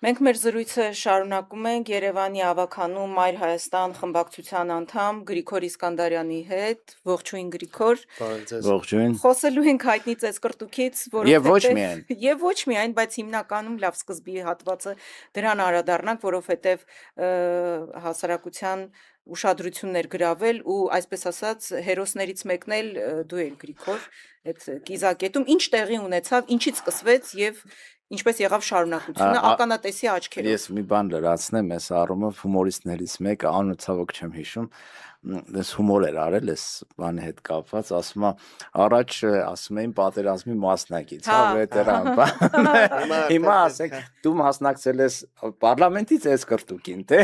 Մենք մեր զրույցը շարունակում ենք Երևանի ավագանու Մայր Հայաստան խմբակցության անդամ Գրիգոր Իսկանդարյանի հետ։ Ողջույն Գրիգոր։ Ողջույն։ Խոսելու ենք հայտնի ծեսկրտուքից, Եվ ոչ միայն։ Եվ ոչ միայն, բայց հիմնականում լավ սկզբի հատվածը դրան անդրադառնանք, որովհետև հասարակության ուշադրություններ գրավել ու այսպես ասած հերոսներից մեկն էլ դու ես Գրիգոր, այդ կիզակետում ինչ տեղի ունեցավ, ինչից սկսվեց եւ ինչպես եղավ շարունակությունը ականատեսի աչքերով։ Ես մի բան լրացնեմ, այս առումով հումորիստներից մեկը անունը ցավոք չեմ հիշում, դες հումոր էր արել այս բանի հետ կապված, ասում է առաջ ասում էին պատերազմի մասնակից, հա, վետերան, հիմա ասենք դու մասնակցել ես պարլամենտից այս կրտուկին, թե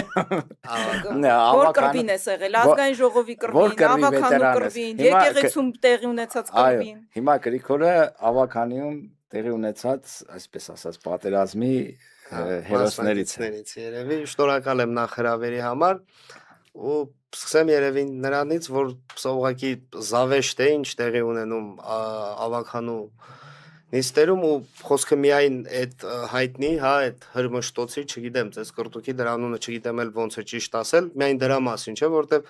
որ կրվին ես եղել, ազգային ժողովի կրվին, ավագանու կրվին, եկեղեցում տեղի ունեցած կրվին։ Հիմա Գրիգորը ավագանիում տեղի ունեցած, այսպես ասած, պատերազմի հերոսներից երևի, շնորհակալ եմ նախ հրավերի համար ու սկսեմ երևի նրանից, որ ուղղակի զավեշտ է ինչ տեղի ունենում ավագանու նիստերում ու խոսքը միայն այդ հայտնի, հա, այդ հրմշտոցի, չգիտեմ, այս կրտուկի դրա անունը չգիտեմ էլ ոնց է ճիշտ ասել, միայն դրա մասին, չէ, որտեվ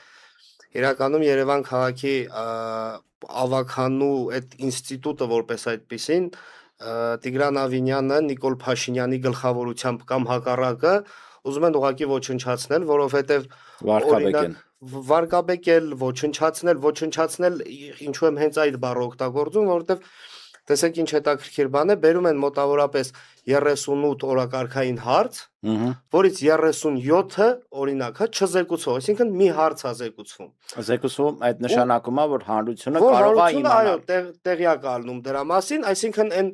իրականում Երևան քաղաքի ավագանու այդ ինստիտուտը որպես այդպիսին Տիգրան Ավինյանը Նիկոլ Փաշինյանի գլխավորությամբ կամ հակառակը ուզում են ուղղակի ոչնչացնել, որովհետև վարկաբեկել, ոչնչացնել, ինչու եմ հենց այդ բառը օգտագործում, որովհետև տեսեք ինչ հետաքրքիր բան է, բերում են մոտավորապես 38 օրակարգային հարց, որից 37-ը օրինակ է չզեկուցող, այսինքն մի հարց է զեկուցվում։ Զեկուցում այդ նշանակում է, որ հանրությունը կարող է իմանալ։ Այո, տեղյակ ալնում դրա մասին, այսինքն այն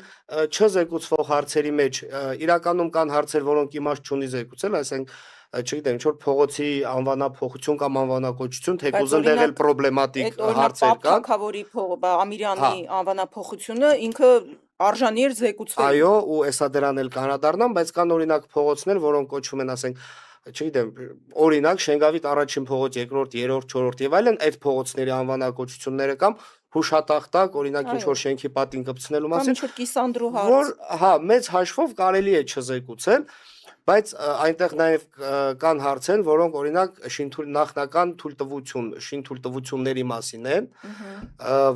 չզեկուցվող հարցերի մեջ իրականում կան հարցեր, որոնք իմաստ չունի զեկուցել, այսինքն չգիտեմ, ինչ որ փողոցի անվանափոխություն կամ անվանակոչություն, թեկուզ ընդեղ էլ պրոբլեմատիկ հարցեր կան։ Թագավորի Ամիրյանի անվանափոխությունը ինքը արժանի էր զեկուցվել։ Այո, ու էսա դրան էլ կանադառնամ, բայց կան օրինակ փողոցներ, որոնք կոչվում են, ասենք, չգիտեմ, օրինակ Շենգավիթ առաջին փողոց, երկրորդ, երրորդ, չորրորդ եւ այլն, այդ փողոցների անվանակոչությունները կամ հուշատախտակ, օրինակ ինչ որ շենքի պատին կպցնելու մասին, ինչ որ կիսանդրու հարց, որ հա, մեծ հաշվով կարելի է չզեկուցել, բայց այնտեղ նաև կան հարցեր, որոնք օրինակ նախնական շինթույլտվությունների մասին են,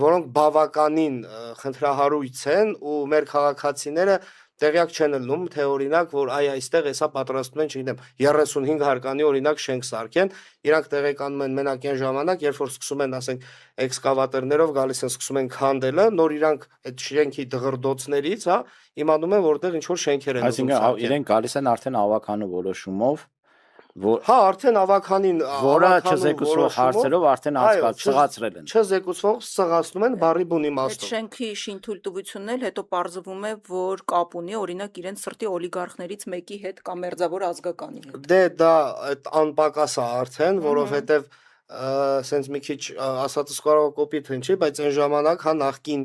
որոնք բավականին խնդրահարույց են ու մեր քաղաքացիները տեղյակ չեն ելնում, թե օրինակ, որ այստեղ հեսա պատրաստում են, չգիտեմ, 35 հարկանի օրինակ շենք սարքեն, իրանք տեղեկանում են մենակ այն ժամանակ, երբ որ սկսում են, ասենք, էքսկավատորներով գալիս են, սկսում են քանդելը, նոր իրանք այդ շենքի դղրդոցներից, հա, իմանում են, որտեղ ինչ որ շենքեր են ուզում սարքել։ Այսինքն իրենք գալիս են արդեն ավագանու որոշումով, հա, արդեն ավագանին որը չզեկուցվող հարցերով արդեն սղացրել են։ Չզեկուցվող սղացնում են բառի բուն իմաստով։ Այդ շենքի շինթույլտվությունն էլ հետո պարզվում է, որ կապ ունի, օրինակ իրենց սրտի օլիգարխներից մեկի հետ կամ մերձավոր ազգականի հետ։ Դե դա այդ անպակաս է արդեն, որովհետև սենց մի քիչ ասածս կարող է կոպիտ հնչի, բայց այն ժամանակ, հա, նախկին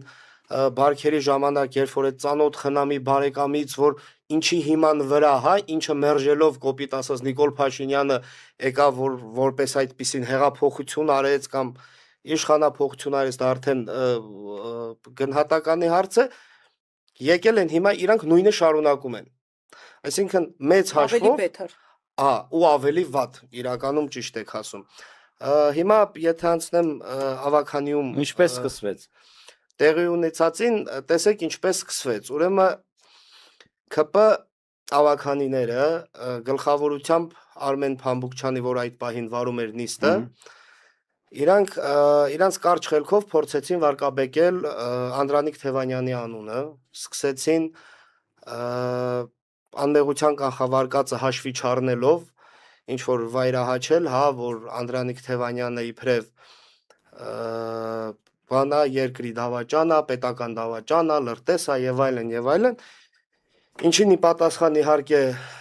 բարքերի ժամանակ, երբ որ այդ ծանոթ խնամի բարեկամից, որ ինչի հիման վրա, հա, ինչը մերժելով կոպիտ ասած Նիկոլ Փաշինյանը եկավ, որպես այդպիսին հեղափոխություն արեց կամ իշխանափոխություն արեց, դա արդեն գնահատականի հարց է, եկել են հիմա իրանք նույնը շարունակում են։ Այսինքն մեծ հաշվով ու ավելի վատ, իրականում ճիշտ եք ասում։ Հիմա եթե անցնեմ ավագանիում ինչպես սկսվեց։ Տեղի ունեցածին, տեսեք ինչպես սկսվեց։ Ուրեմն ՔՊ ավագանիները գլխավորությամբ Արմեն Փամբուկչյանի, որ այդ պահին վարում էր նիստը, իրանց կարճ խելքով փորձեցին վարկաբեկել Անդրանիկ Թևանյանի անունը, սկսեցին անմեղության կանխավարկածը հաշվի չառնելով, ինչ որ վայրահաչել, հա, որ Անդրանիկ Թևանյանը իբրև բանա երկրի դավաճանա, պետական դավաճանա, լրտեսա եւ այլն, ինչին ի պատասխան իհարկե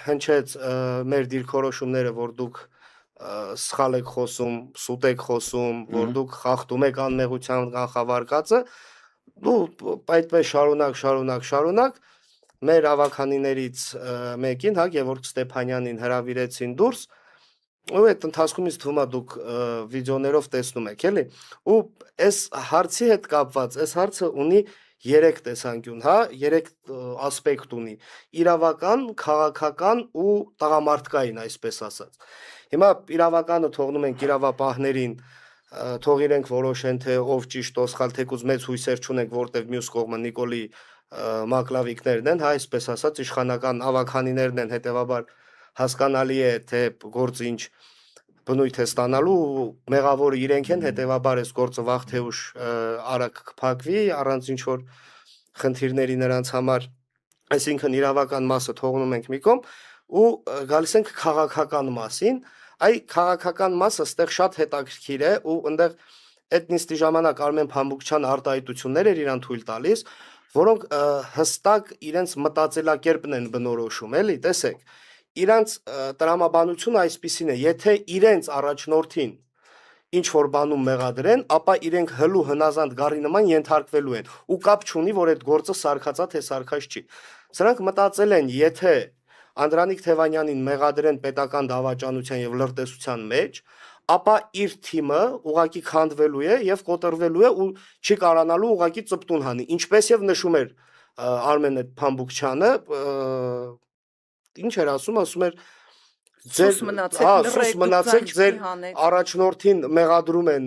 հնչեց մեր դիրքորոշումները, որ դուք սխալ եք խոսում, սուտ եք խոսում, որ դուք խախտում եք անմեղության կանխավարկածը, ու այդպես շարունակ մեր ավագանիներից մեկին, հա, Գևորգ Ստեփանյանին հրավիրեցին դուրս, ու այդ ընթացքում ինձ թվում է դուք վիդեոներով տեսնում եք, էլի, ու այս հարցի հետ կապված, այս հարցը ունի 3 տեսանկյուն, հա, 3 ասպեկտ ունի՝ իրավական, քաղաքական ու տղամարդկային, այսպես ասած։ Հիմա իրավականը թողնում ենք իրավապահներին, թող իրենք որոշեն, թե ով ճիշտ, ով սխալ, թեկուզ մեծ հույսեր չունենք, որտեղ մյուս կողմը Նիկոլի մակլավիկներն են, հա, այսպես ասած, իշխանական ավագանիներն են, հետևաբար հասկանալի է, թե գործը ինչ բնույթ է ստանալու, մեղավորը իրենք են, հետևաբար այս գործը վաղ թե ուշ արագ կփակվի, առանց ինչ որ խնդիրների նրանց համար, այսինքն իրավական մասը թողնում ենք մի կողմ ու գալիս ենք քաղաքական մասին, այ քաղաքական մասը ստեղ շատ հետաքրքիր է ու այնտեղ այդ նիստի ժամանակ Արմեն Փամբուկչյան արտահայտություններ էր իրան թույլ տալիս, որոնք հստակ իրենց մտածելակերպն են բնորոշում, էլի, տեսեք, իրանց տրամաբանությունը այսպիսին է, եթե իրենց առաջնորդին ինչ որ բանում մեղադրեն, ապա իրենք հլու հնազանդ գառի նման ենթարկվելու են ու կապ չունի, որ այդ գործը սարքածա թե սարքած չի։ Սրանք մտածել են, եթե Անդրանիկ Թևանյանին մեղադրեն պետական դավաճանության եւ լրտեսության մեջ, ապա իր թիմը ուղակի քանդվելու է եւ կոտրվելու է ու չի կարողանալու ուղակի ծպտուն հանի, ինչպես եւ նշում էր Արմեն Փամբուկչյանը, ինչ էր ասում էր Սուս մնացեք, ձեր առաջնորդին մեղադրում են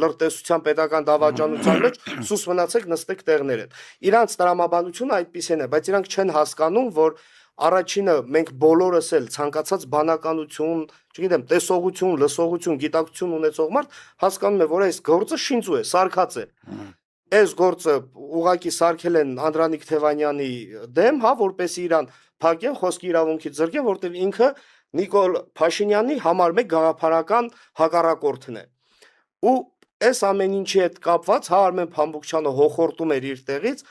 լրտեսության պետական դավաճանության մեջ, սուս մնացեք, նստեք տեղներդ։ Իրանց տրամաբանությունը այդպիսին է, բայց իրանք չեն հասկանում, որ առաջինը մենք բոլորս էլ ցանկացած բանականություն, չգիտեմ, տեսողություն, լսողություն, գիտակցություն ունեցող մարդ հասկանում է, որ այս գործը շինծու է, սարքած է։ Այս գործը ուղակի սարքել են Անդրանիկ Թևանյանի դեմ, հա, որպեսզի իրան փակեն, խոսքի իրավունքից զրկեն, որտեղ ինքը Նիկոլ Փաշինյանի համար մեկ գաղափարական հակառակորդն է։ Ու այս ամեն ինչի հետ կապված, հա, Արմեն Փամբուկչյանը հոխորտում էր իր տեղից,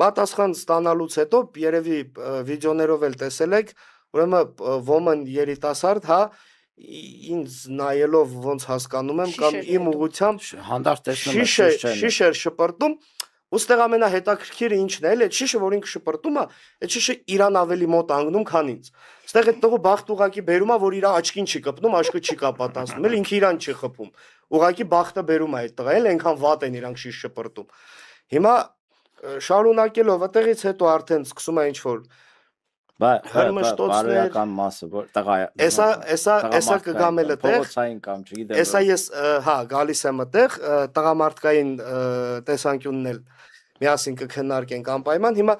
պատասխան ստանալուց հետո երևի վիդեոներով էլ տեսել եք, ուրեմն ոմն երիտասարդ, հա, ինձ նայելով ոնց հասկանում եմ կամ իմ ուղությամբ հանդարտ տեսնում եմ շիշեր շպրտում, ուստեղ ամենահետաքրքիրը ինչն է, այդ շիշը, որ ինքը շպրտում է, այդ շիշը իրան ավելի մոտ անգնում, քան ինձ։ Այստեղ այդ տղու բախտ ուղակի բերում է, որ իր աչքին չի կպնում, աչքը չի կապատացնում, էլ ինքը իրան չի խփում։ Ուղակի բախտը բերում է այդ տղա, էլ այնքան վատ են իրանք շիշ շպրտում։ Հիմա շարունակելով այդտեղից հետո արդեն սկսում է ինչ որ բարոյական մասը, որ տղա Էսա կգամ էլ այդտեղ, փողոցային կամ չգիտեմ։ Էսա ես, հա, գալիս եմ այդտեղ, տղամարդկային տեսանկյունն էլ միասին կքննարկենք անպայման։ Հիմա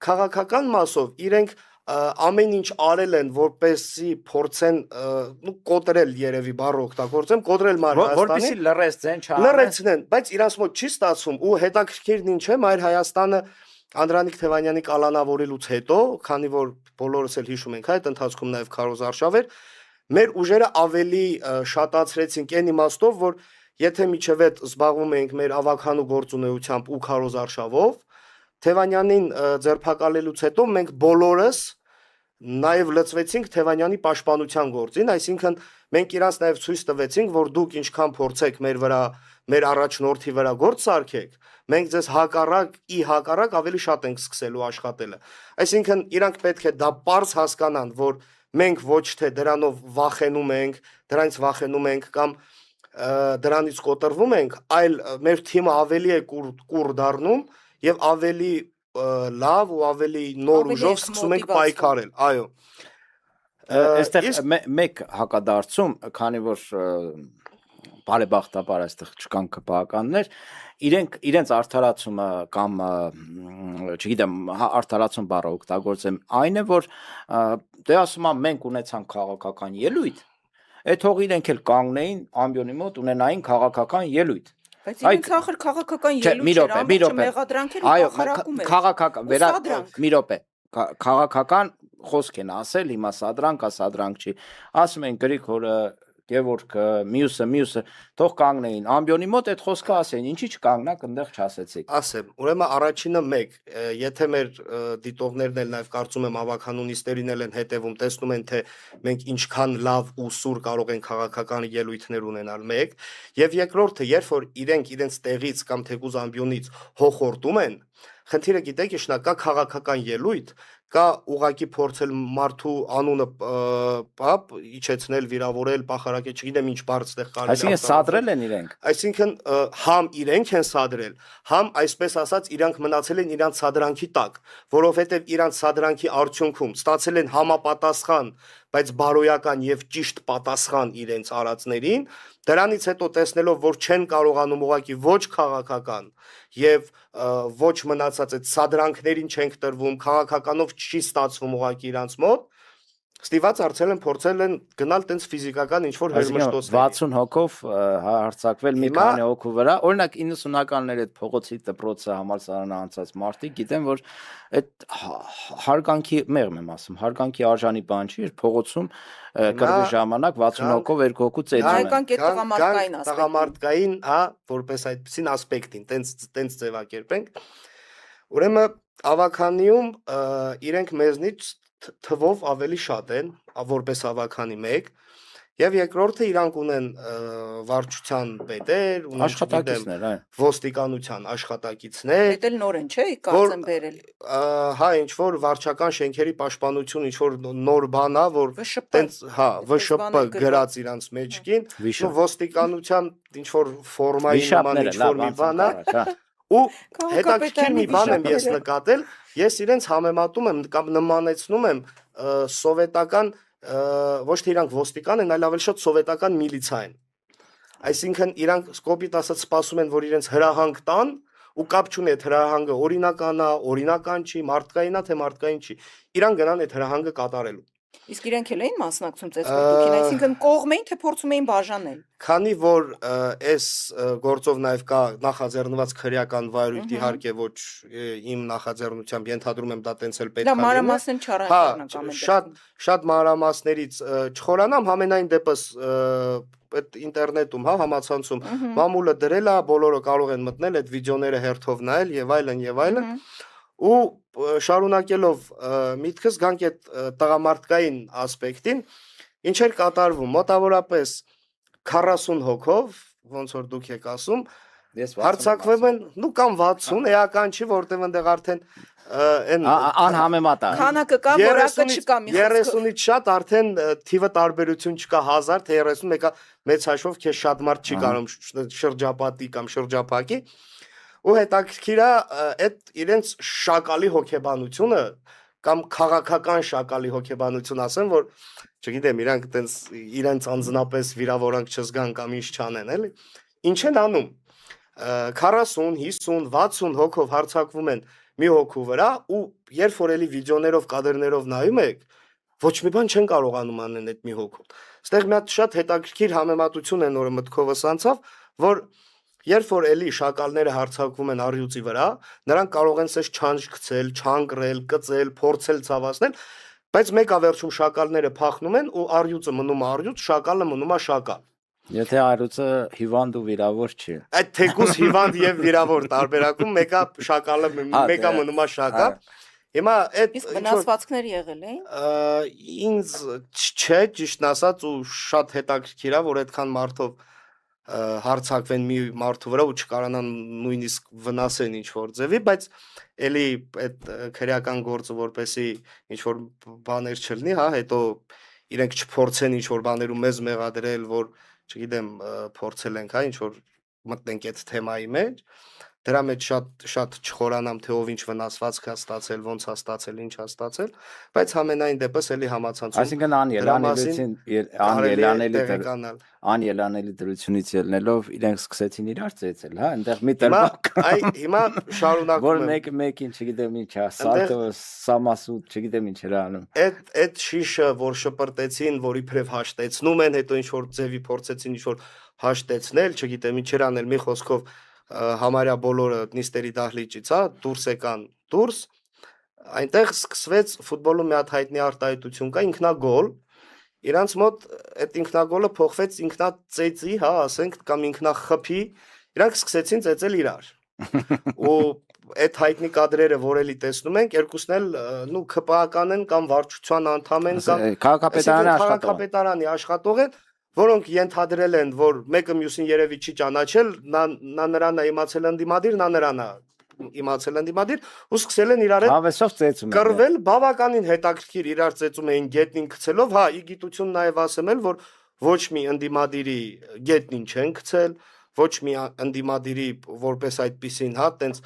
քաղաքական մասով իրենք ամեն ինչ արել են, որպեսզի փորձեն կոտրել երևի բառը օգտագործեմ, կոտրել Մայր Հայաստանի, որպեսզի լրացնեն, բայց իրանց մոտ չի ստացվում ու հետաքրքիրն ինչ է, Մայր Հայաստանը Անդրանիկ Թևանյանի կալանավորելուց հետո, քանի որ բոլորս էլ հիշում ենք, այդ ընթացքում նաև Քարոզ Արշավ էր, մեր ուժերը ավելի շատացրեցինք այն իմաստով, որ եթե միջև այդ զբաղվում էինք մեր ավագանու գործունեությամբ ու Քարոզ Արշավով, Թևանյանին ձերբակալելուց հետո մենք բոլորս նաև լծվեցինք Թևանյանի պաշտպանության գործին, այսինքն մենք իրանց նաև ցույց տվեցինք, որ դուք ինչքան փորձեք մեր վրա, մեր առաջնորդի վրա գործ սարքեք, մենք ձեզ հակառակ ավելի շատ ենք սկսելու աշխատելը։ Այսինքն իրանք պետք է դա պարզ հասկանան, որ մենք ոչ թե դրանով վախենում ենք, դրանից վախենում ենք կամ դրանից կոտրվում ենք, այլ մեր թիմը ավելի է կուր դառնում եւ ավելի լավ ու ավելի նոր ուժով սկսում ենք պայքարել, այո։ Այստեղ մեկ հակադարձում, քանի որ բարեբախտաբար այստեղ չկան ԿՊԱ-ականներ, իրենց արդարացումը կամ չգիտեմ, արդարացում բառը օգտագործեմ, այն է, որ դե ասում եմ մենք ունեցանք քաղաքական ելույթ, այդ թող իրենք էլ կանգնեին ամբիոնի մոտ ունենային քաղաքական ելույթ։ Բայց իրենց ախր քաղաքական ելույթ էր, ամբողջ մեղադրանքեր ու խախարակում էր։ Քաղաքական, մի րոպե, քաղաքական խոսք են ասել, հիմա սադրանք չի, ասում են Գրիգորը, Գևորգը, մյուսը, թող կանգնեին ամբիոնի մոտ այդ խոսքը ասեն, ինչի չկանգնակ, այնտեղ չասեցիք։ Ասեմ, ուրեմն առաջինը մեկ, եթե մեր դիտողներն էլ նաև կարծում եմ ավականունիստերին էլ են հետևում, տեսնում են, թե մենք ինչքան լավ ու սուր կարող են քաղաքական ելույթներ ունենալ, մեկ, եւ երկրորդը, երբ որ իրենք իրենց տեղից կամ թեկուզ ամբիոնից հոխորտում են, խնդիրը գիտեք, իշնա կա քաղաքական ելույթ, կա ուղակի փորձել մարդու անունը իջեցնել, վիրավորել, պախարակել, չգիտեմ ինչ բառ ստեղ կարելի Այսինքն սադրել են իրենք։ Այսինքն համ իրենք են սադրել, համ այսպես ասած իրանք մնացել են իրանք սադրանքի տակ, որովհետև իրանք սադրանքի արդյունքում ստացել են համապատասխան, բայց բարոյական եւ ճիշտ պատասխան իրենց արածներին, դրանից հետո տեսնելով, որ չեն կարողանում ուղղակի ոչ քաղաքական եւ ոչ մնացած այդ սադրանքներին չենք տրվում, քաղաքականով չի ստացվում ուղղակի իրանց մոտ, ստիված արցել են փորձել են գնալ տենց ֆիզիկական ինչ որ հերմշտոցների 60 հոգով հարձակվել մի քանի հոգու վրա, օրինակ 90-ականների այդ փողոցի դպրոցը համալսարանը անցած մարդիկ գիտեն, որ այդ հարգանքի մեղմ եմ ասում, հարգանքի արժանի բան չի, փողոցում կռվի ժամանակ 60 հոգով երկու հոգու ծեծում են։ Հայկական կետ տղամարդկային ասպեկտ։ Տղամարդկային, հա, որպես այդպեսին ասպեկտին, տենց ձևակերպենք։ Ուրեմն ավականիում իրենք մեզնից թվով ավելի շատ են, որպես ավականի մեկ, եւ երկրորդը իրանք ունեն վարչության պետեր, ունեն աշխատակիցներ, այո, ոստիկանության աշխատակիցներ, Դա էլ նոր են, չէ՞, կարծեմ բերել։ Հա, ինչ որ վարչական շենքերի պաշտպանություն, ինչ որ նոր բան է, որ ՎՇՊ, տենց, հա, ՎՇՊ բաներ գրած իրանց մեջքին, Վիշապ։ ու ոստիկանության ինչ որ ֆորմայի նման վիշապները, ինչ որ մի լավ, բան է, անցան առաջ, հա։ ու Քաղաքապետարանի հետաքրքիր մի բան եմ ես վիշապները։ նկատել, ես իրենց համեմատում եմ կամ նմանեցնում եմ սովետական ոչ թե իրանք ոստիկան են, այլ ավելի շատ սովետական միլիցիա են։ Այսինքն իրանք կոպիտ ասած սպասում են, որ իրենց հրահանգ տան ու կապ չունի այդ հրահանգը օրինական է, օրինական չի, մարդկային է, թե մարդկային չի։ Իրան գնան այդ հրահանգը կատարելու։ Իսկ իրենք էլ էին մասնակցում ծեծվելուքին, այսինքն կողմ էին, թե փորձում էին բաժանել։ Քանի որ այս գործով նաև կա նախաձեռնված քրեական վայրույթ, իհարկե ոչ իմ նախաձեռնությամբ ենթադրում եմ դա տենց էլ պետք Դա է լինի։ մանրամասն չառաջանակ ամեն Շատ մանրամասներից չխորանամ, համենայն դեպս այդ ինտերնետում, հա, համացանցում մամուլը դրել է, բոլորը կարող են մտնել այդ վիդեոները հերթով նայել եւ այլն, ու շարունակելով միտքս գանք այդ տղամարդկային ասպեկտին, ինչ էր կատարվում, մոտավորապես 40 հոգով, ոնց որ դուք եք ասում, հարձակվում են, նու կամ 60, էական չի, որտեղ այնտեղ արդեն անհամեմատ է։ Քանակը կա, որակը չկա մի խոսքով։ 30-ից շատ արդեն թիվը տարբերություն չկա 1000, թե 30 մեկը մեծ հաշվով քեզ շատ մարդ չի կարող շրջապատի կամ շրջափակի, ու հետաքրքիր է այդ իրենց շակալի հոգեբանությունը կամ քաղաքական շակալի հոգեբանություն ասեմ, որ չգիտեմ, իրանք այտենց իրենց անձնապես վիրավորանք չզգան կամ ինչ չանեն, էլի։ Ինչ են անում։ 40, 50, 60 հոգով հարձակվում են մի հոգու վրա ու երբ որ էլի վիդեոներով, կադրներով նայում եք, ոչ մի բան չեն կարողանում անել այդ մի հոգուն։ Այստեղ մի հատ շատ հետաքրքիր համեմատություն է նորը մտքովս անցավ, որ երբ որ էլի շակալները հարձակվում են առյուծի վրա, նրանք կարող են սես չանջ գցել, չանկրել, կծել, փորձել ցավացնել, բայց մեկավերջում շակալները փախնում են ու առյուծը մնում է առյուծ, շակալը մնում է շակալ։ Եթե առյուծը հիվանդ ու վիրավոր չի։ Այդ թեկուս հիվանդ եւ վիրավոր տարբերակում մեկը շակալը մեկը մնում է շակալ։ Հիմա այդ Իսկ վնասվածքներ եղել էին։ ինձ չէ, ճիշտն ասած, ու շատ հետաքրքիր է, որ այդքան մարդով հարցակվեն մի մարդու վրա ու չկարանան նույնիսկ վնասեն ինչ որ ձևի, բայց էլի այդ քրեական գործը որպեսի ինչ որ բաներ չլինի, հա, հետո իրենք չփորձեն ինչ որ բաներում մեզ մեղադրել, որ չգիտեմ, փորձել ենք, հա, ինչ որ մտնենք այդ թեմայի մեջ, դրա մեջ շատ չխորանամ, թե ով ինչ վնասվածք է ստացել, ոնց է ստացել, ինչ է ստացել, բայց համենայն դեպս էլի համացանցում Այսինքն անելանելի դրությունից ելնելով իրենք սկսեցին իրար ծեծել, հա, այնտեղ մի տրվակ։ Հիմա շարունակում որ մեկին, չգիտեմ ինչ է, սամասուտ, չգիտեմ ինչ էր անում։ Այդ շիշը, որ շպրտեցին, որ իբրև հաշտեցնում են, հետո ինչ որ ձևի փորձեցին ինչ որ հաշտեցնել, չգիտեմ ինչ էր անել, մի խոսքով համարյա բոլորը նիստերի դահլիճից, հա, դուրս եկան դուրս, այնտեղ սկսվեց ֆուտբոլում մի հատ հայտնի արտահայտություն կա, ինքնագոլ, իրանց մոտ այդ ինքնագոլը փոխվեց ինքնածեծի, հա, ասենք, կամ ինքնախփի, իրանք սկսեցին ծեծել իրար։ Ու այդ հայտնի կադրերը, որ էլի տեսնում ենք, երկուսն էլ նու ԿՊԱ-ական են կամ վարչության անդամ են կամ քաղաքապետարանի աշխատող են, որոնք ենթադրել են, որ մեկը մյուսին երևի չի ճանաչել, նա նրան է իմացել ընդդիմադիր, նա նրան է իմացել ընդդիմադիր ու սկսել են իրար հետ Հավեսով ծեծում են։ կռվել, բավականին հետաքրքիր իրար ծեծում էին գետնին գցելով, հա, ի գիտություն նաև ասեմ էլ, որ ոչ մի ընդդիմադիրի գետնին չեն գցել, ոչ մի ընդդիմադիրի որպես այդպիսին, հա, տենց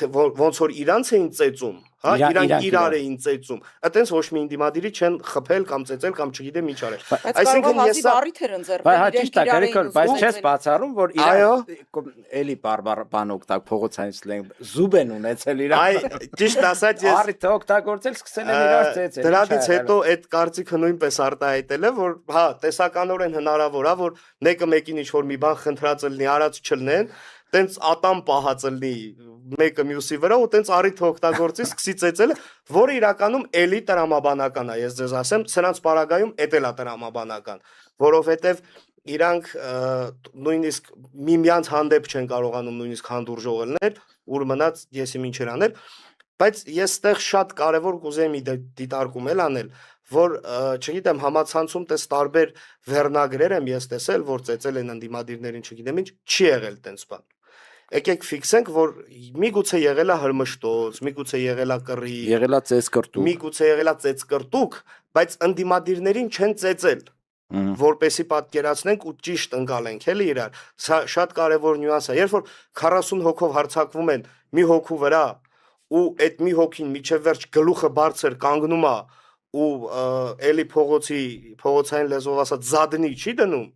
ոնց որ իրանց էին ծեծում, հա, իրանք իրար էին ծեծում, այտենց ոչ մի ընդդիմադիրի չեն խփել կամ ծեծել կամ չգիտեմ ինչ արել։ Այսինքն ես առիթ էր ընձեռվել, բայց ճիշտ է, Գրիգոր, բայց չես բացառում, որ իրանք էլի բարբար բան օգտակ փողոցային սլենգ զուբ են ունեցել իրար։ Այ ճիշտ ասած ես առիթը օգտագործել սկսել են իրար ծեծել։ Դրանից հետո այդ կարծիքը նույնպես արտահայտել է, որ հա, տեսականորեն հնարավոր է, որ մեկը մեկին ինչ-որ մի բան խնդրած լինի, արած չլնեն, տենց ատամ պահած լինի մեկը մյուսի վրա ու տենց առիթ օգտագործի, սկսի ծեծել, որը իրականում էլի տրամաբանական է, ես ձեզ ասեմ, սրանց պարագայում էտել է տրամաբանական, որովհետև իրանք նույնիսկ միմյանց հանդեպ չեն կարողանում նույնիսկ հանդուրժող լինել, ուր մնաց եսի ինչեր անել, բայց ես ստեղ շատ կարևոր կուզեի մի դիտարկում էլ անել, որ չգիտեմ համացանցում տես տարբեր վերնագրեր եմ ես տեսել, որ ծեծել են ընդդիմադիրներին, չգիտեմ ինչ, չի եղել տենց բան։ Եկեք ֆիքսենք, որ միգուցե եղել է հրմշտոց, միգուցե եղել է կռի, եղել է ծեծկրտուկ, միգուցե եղել է ծեծկրտուկ, բայց ընդդիմադիրներին չեն ծեծել, որպեսի պատկերացնենք ու ճիշտ ընկալենք էլի իրար։ Սա շատ կարևոր նյուանս է, երբ որ 40 հոգով հարձակվում են մի հոգու վրա ու այդ մի հոգին միջև վերջ գլուխը բարձր կանգնում է ու էլի փողոցային լեզվով ասած զադնի չի դնում,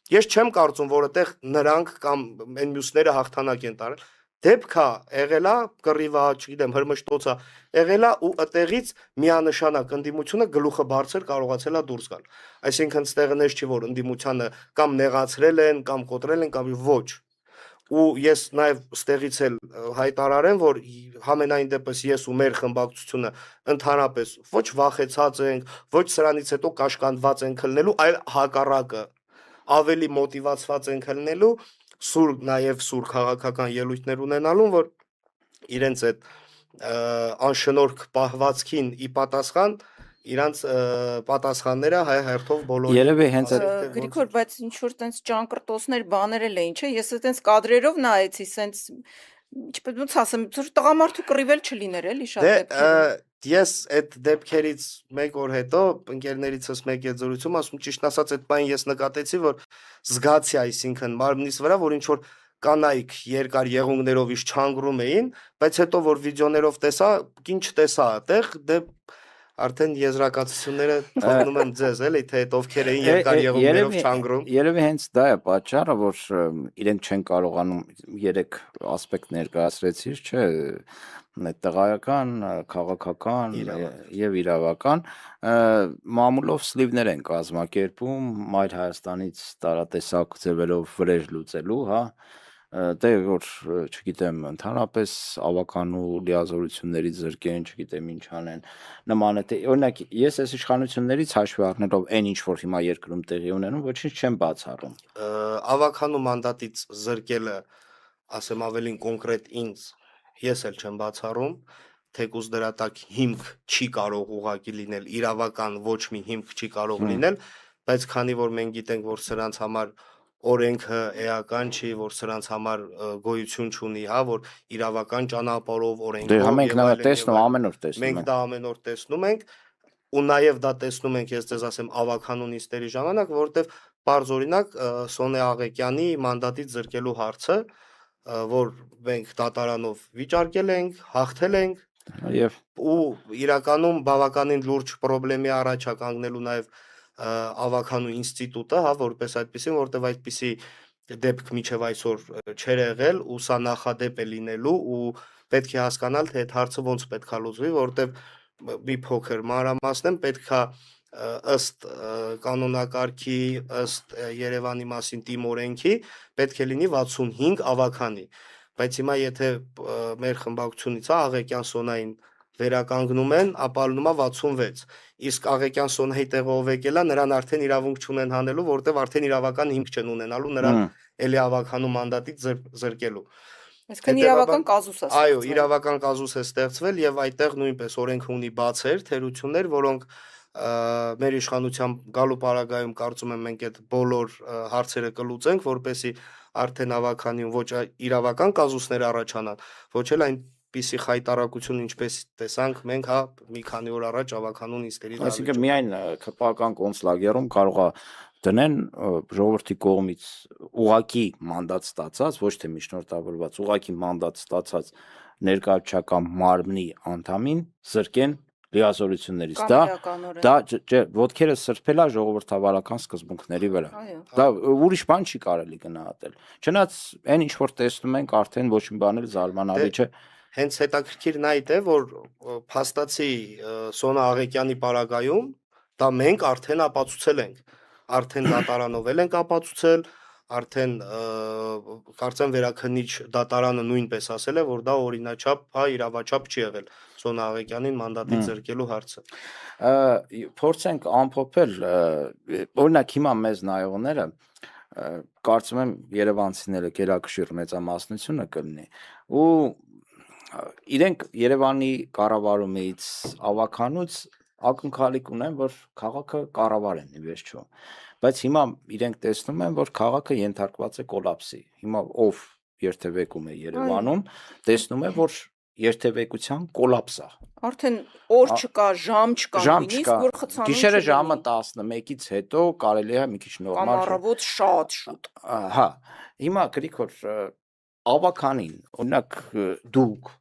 ես չեմ կարծում, որ այդտեղ նրանք կամ այն մյուսները հաղթանակ են տարել։ Դեպքա եղել է կռիվա, չգիտեմ, հրմշտոցա, եղել է ու այդտեղից միանշանակ ընդդիմությունը գլուխը բարձր կարողացել է դուրս գալ։ Այսինքն ստեղնես չի, որ ընդդիմությանը կամ նեղացրել են, կամ կոտրել են, կամ ոչ։ Ու ես նաև ստեղից էլ հայտարարեմ, որ համենայն դեպս ես ու մեր խմբակցությունը ընդհանրապես ոչ վախեցած ենք, ոչ սրանից հետո կաշկանդված ենք ելնելու, այլ հակառակը ավելի մոտիվացված ենք ելնելու, նաև սուր քաղաքական ելույթներ ունենալու, որ իրենց այդ անշնորհք պահվածքին ի պատասխան իրանց պատասխանները հայ հերթով բոլորի։ Երևի հենց Գրիգոր, բայց ինչ որ տենց ճանկրտոսներ բաներ էլ էին, չէ՞, ես տենց կադրերով նայեցի, սենց ինչպես ոնց ասեմ, տղամարդու կռիվել չլիներ էլի շատ դեպքեր։ Ես այդ դեպքերից մեկ օր հետո ընկերներիցս մեկ այդ զրույցում ասում ճիշտ ասած այդ բան ես նկատեցի, որ զգացի, այսինքն մարմնիս վրա, որ ինչ որ կանայք երկար եղունգներով իշ չանգրում էին, բայց հետո որ վիդեոներով տեսա, ինչ տեսա այդտեղ, դե արդեն եզրակացությունները թողնում եմ ձեզ, էլի, թե այդ ովքեր էին երկար եղունգներով չանգրում։ Երևի հենց դա է պատճառը, որ իրենք չեն կարողանում 3 ասպեկտ ներկայացրեցիր, չէ, տղայական, քաղաքական եւ իրավական մամուլով սլիվներ են կազմակերպում Մայր Հայաստանից տարատեսակ ձևերով վրեժ լուծելու, հա, դե որ չգիտեմ, ընդհանրապես ավականու լիազորությունների զրկեն, չգիտեմ ինչ անեն, նման է, օրինակ ես այս իշխանություններից հաշվի առնելով այն ինչ որ հիմա երկրում տեղի ունենում, ոչինչ չեմ բացառում։ Ավականու մանդատից զրկելը, ասեմ ավելին կոնկրետ ինձ, ես էլ չեմ բացառում, թեկուզ դրա տակ հիմք չի կարող ուղղակի լինել, իրավական ոչ մի հիմք չի կարող լինել, բայց քանի որ մենք գիտենք, որ սրանց համար օրենքը էական չի, որ սրանց համար գոյություն չունի, հա, որ իրավական ճանապարհով օրենքով մենք դա տեսնում ամեն օր տեսնում ենք։ Մենք դա ամեն օր տեսնում ենք ու նաև դա տեսնում ենք, ես ձեզ ասեմ, ավականու նիստերի ժամանակ, որովհետև բարձ օրինակ Սոնե Աղեկյանի մանդատից զրկելու հարցը, որ մենք դատարանով վիճարկել ենք, հաղթել ենք եւ ու իրականում բավականին լուրջ խնդրի առաջ է կանգնելու նաև ավականու ինստիտուտը, հա, որպես այդպեսին, որտեղ այդպիսի դեպք միջև այսօր չեր եղել ու սա նախադեպ է լինելու ու պետք է հասկանալ, թե այդ հարցը ոնց պետք է լուծվի, որտեղ մի փոքր մանրամասն պետք է ըստ կանոնակարգի, ըստ Երևանի մասին տիմօրենքի պետք է լինի 65 ավականի, բայց հիմա եթե մեր խմբակցությունից Աղեկյան Սոնային վերականգնում են, ապա լինում է 66, իսկ Աղեկյան Սոնայի տեղով եկելա, նրան արդեն իրավունք չունեն հանելու, որտեղ արդեն իրավական հիմք չեն ունենալու նրան էլի ավականու մանդատից զրկելու։ Այսինքն իրավական կազուս է Այո, ստեղծվել։ իրավական կազուս է ստեղծվել եւ այդտեղ նույնպես օրենքը ունի բացեր, թերություններ, որոնք մեր իշխանության գալու պարագայում կարծում եմ մենք այդ բոլոր հարցերը կլուծենք, որպեսզի արդեն ավականիում ոչ իրավական կազուսներ առաջանան, ոչ էլ այնպիսի խայտարակություն, ինչպես տեսանք մենք մի քանի օր առաջ ավականու նիստերի Այսինքն միայն ԿՊԱ-ական կոնցլագերում կարող է դնեն ժողովրդի կողմից ուղակի մանդատ ստացած, ոչ թե միջնորդավորված, ուղակի մանդատ ստացած ներկայացական մարմնի անդամին զրկեն լիազորություններից։ Դա ոտքերը սրբել է ժողովրդավարական սկզբունքների վրա։ Դա ուրիշ բան չի կարելի գնահատել։ Չնայած այն ինչ որ տեսնում ենք արդեն ոչ մի բան էլ զարմանալի չէ։ Հենց հետաքրքիրն այդ է, որ փաստացի Սոնա Աղեկյանի պարագայում դա մենք արդեն ապացուցել ենք, արդեն դատարանով ենք ապացուցել, արդեն կարծեմ վերաքննիչ դատարանը նույնպես ասել է, որ դա օրինաչափ, իրավաչափ չի եղել Սոնա Աղեկյանին մանդատից զրկելու հարցը։ Փորձենք ամփոփել, օրինակ հիմա մեզ նայողները կարծում եմ երևանցիները գերակշիռ մեծամասնությունը կլինի ու իրենք Երևանի կառավարումից, ավականուց ակնկալիք ունեն, որ քաղաքը կառավարեն ի վերջո, բայց հիմա իրենք տեսնում են, որ քաղաքը ենթարկված է կոլապսի։ Հիմա ով երթևեկում է Երևանում, տեսնում է, որ երթևեկության կոլապս է։ Արդեն օր չկա, ժամ չկա, նույնիսկ որ խցանում գիշերը ժամը 11-ից հետո կարելի է մի քիչ նորմալ կամ առավոտ շատ շուտ։ Հա, հիմա Գրիգոր ավականին, օրինակ դուք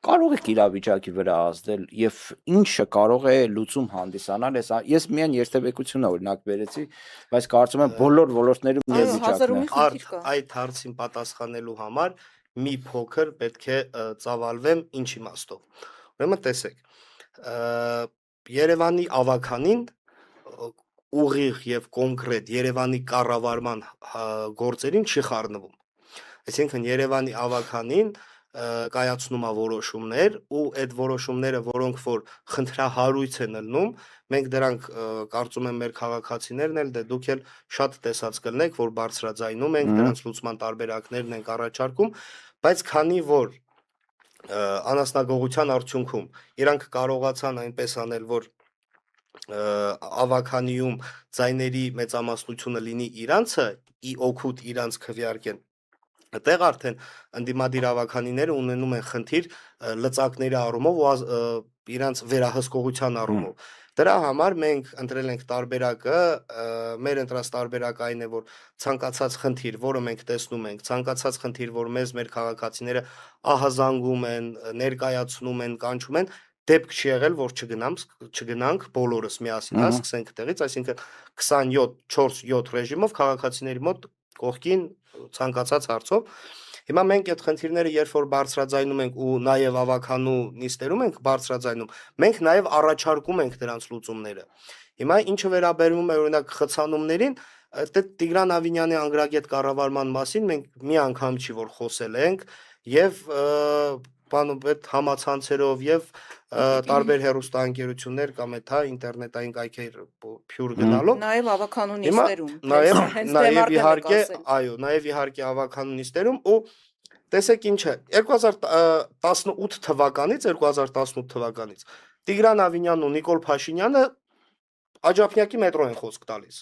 կարող եք իրավիճակի վրա ազդել եւ ինչը կարող է լուծում հանդիսանալ, ես միայն երթևեկությունը օրինակ վերեցի, բայց կարծում եմ բոլոր ոլորտներում նույն վիճակն է։ Այդ հարցին պատասխանելու համար մի փոքր պետք է ծավալվեմ ինչ իմաստով։ Ուրեմն տեսեք, Երևանի ավականին ուղիղ եւ կոնկրետ Երևանի կառավարման գործերին չի խառնվում։ Այսինքն Երևանի ավականին կայացնում է որոշումներ ու այդ որոշումները, որոնք որ խնդրահարույց են ելնում, մենք դրանք կարծում եմ մեր քաղաքացիներն էլ դուք էլ շատ տեսած կլնեք, որ բարձրաձայնում ենք, դրանց լուծման տարբերակներն ենք առաջարկում, բայց քանի որ անասնագողության արդյունքում իրանք կարողացան այնպես անել, որ ավականիում ձայների մեծամասնությունը լինի իրանցը, ի օգուտ իրանց քվեարկեն, այդտեղ արդեն ընդդիմադիր ավականիները ունենում են խնդիր լծակների առումով ու իրանց վերահսկողության առումով։ Դրա համար մենք ընտրել ենք տարբերակը, մեր ընտրած տարբերակը այն է, որ ցանկացած խնդիր, որը մենք տեսնում ենք, ցանկացած խնդիր, որ մեզ մեր քաղաքացիները ահազանգում են, ներկայացնում են, կանչում են, դեպք չի եղել, որ չգնանք բոլորս միասին, սկսենք տեղից, այսինքն 27-4-7 ռեժիմով քաղաքացիների մոտ կողքին ցանկացած հարցով։ Հիմա մենք այդ խնդիրները երբ որ բարձրաձայնում ենք ու նաև ավականու նիստերում ենք բարձրաձայնում, մենք նաև առաջարկում ենք դրանց լուծումները։ Հիմա ինչը վերաբերում է օրինակ խցանումներին, Տիգրան Ավինյանի անգրագետ կառավարման մասին մենք մի անգամ չի որ խոսել ենք եւ այդ համացանցերով եւ տարբեր հեռուստաընկերություններ կամ ինտերնետային կայքեր փյուր գնալով նաև ավականու նիստերում նաև իհարկե այո նաև իհարկե ավականու նիստերում ու տեսեք ինչ է 2018 թվականից Տիգրան Ավինյանն ու Նիկոլ Փաշինյանը Աջափնյակի մետրո են խոսք տալիս